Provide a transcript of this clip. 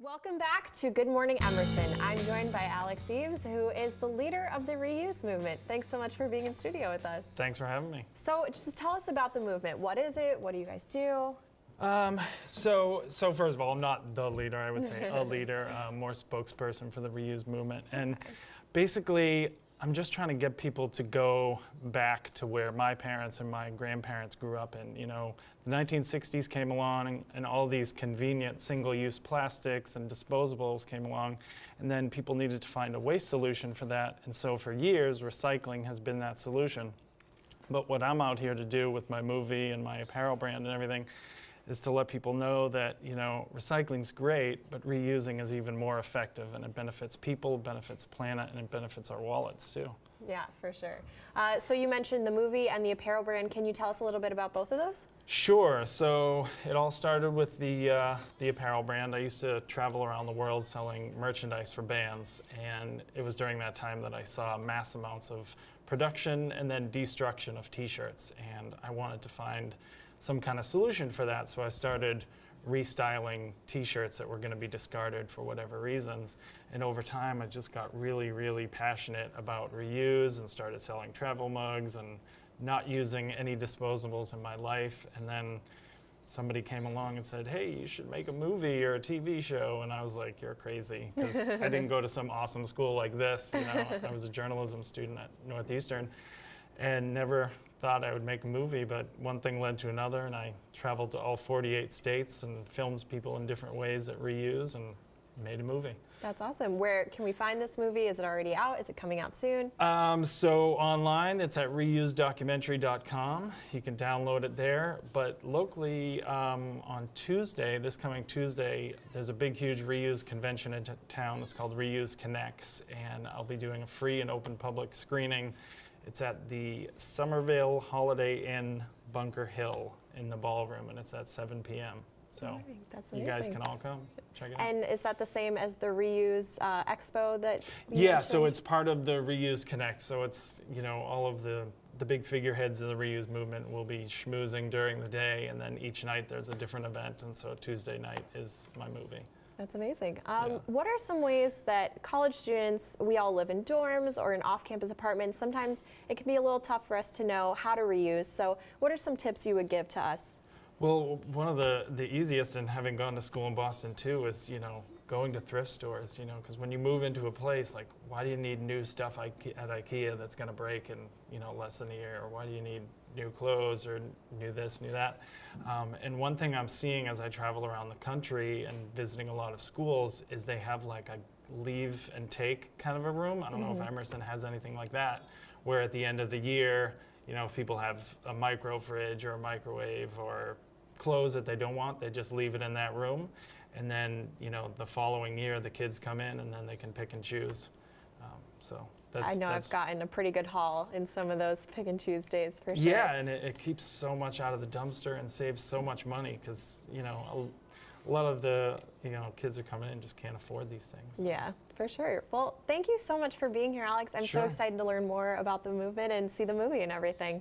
Welcome back to Good Morning Emerson. I'm joined by Alex Eaves, who is the leader of the reuse movement. Thanks so much for being in studio with us. Thanks for having me. So just tell us about the movement. What is it? What do you guys do? So first of all, I'm not the leader, I would say a leader, more spokesperson for the reuse movement. And basically, I'm just trying to get people to go back to where my parents and my grandparents grew up in. You know, the 1960s came along and all these convenient single-use plastics and disposables came along, and then people needed to find a waste solution for that. And so for years, recycling has been that solution. But what I'm out here to do with my movie and my apparel brand and everything is to let people know that, you know, recycling's great, but reusing is even more effective, and it benefits people, benefits the planet, and it benefits our wallets too. Yeah, for sure. So you mentioned the movie and the apparel brand. Can you tell us a little bit about both of those? Sure. So it all started with the apparel brand. I used to travel around the world selling merchandise for bands, and it was during that time that I saw mass amounts of production and then destruction of t-shirts, and I wanted to find some kind of solution for that. So I started restyling t-shirts that were going to be discarded for whatever reasons. And over time, I just got really, really passionate about reuse and started selling travel mugs and not using any disposables in my life. And then somebody came along and said, hey, you should make a movie or a TV show. And I was like, you're crazy, because I didn't go to some awesome school like this. You know, I was a journalism student at Northeastern and never thought I would make a movie, but one thing led to another, and I traveled to all 48 states and filmed people in different ways that reuse and made a movie. That's awesome. Where can we find this movie? Is it already out? Is it coming out soon? So online, it's at reusedocumentary.com. You can download it there, but locally on Tuesday, this coming Tuesday, there's a big, huge reuse convention in town. It's called Reuse Connects, and I'll be doing a free and open public screening. It's at the Somerville Holiday Inn, Bunker Hill, in the ballroom, and it's at 7 p.m. So That's you guys can all come check it out. And is that the same as the Reuse Expo that you Yeah, mentioned? so it's part of the Reuse Connect. So it's, you know, all of the big figureheads of the reuse movement will be schmoozing during the day, and then each night there's a different event, and so Tuesday night is my movie. That's amazing. Yeah. What are some ways that college students, we all live in dorms or in off-campus apartments, sometimes it can be a little tough for us to know how to reuse. So what are some tips you would give to us? Well, one of the easiest, and having gone to school in Boston too, is, you know, going to thrift stores, you know, because when you move into a place, like, why do you need new stuff at IKEA that's going to break in, you know, less than a year? Or why do you need new clothes or new this, new that? And one thing I'm seeing as I travel around the country and visiting a lot of schools is they have like a leave and take kind of a room. I don't know if Emerson has anything like that, where at the end of the year, you know, if people have a micro fridge or a microwave or clothes that they don't want, they just leave it in that room. And then, you know, the following year, the kids come in and then they can pick and choose. So that's... I know I've gotten a pretty good haul in some of those pick and choose days for sure. Yeah, and it keeps so much out of the dumpster and saves so much money because, you know, a lot of the, you know, kids are coming in and just can't afford these things. Yeah, for sure. Well, thank you so much for being here, Alex. I'm so Sure. excited to learn more about the movement and see the movie and everything.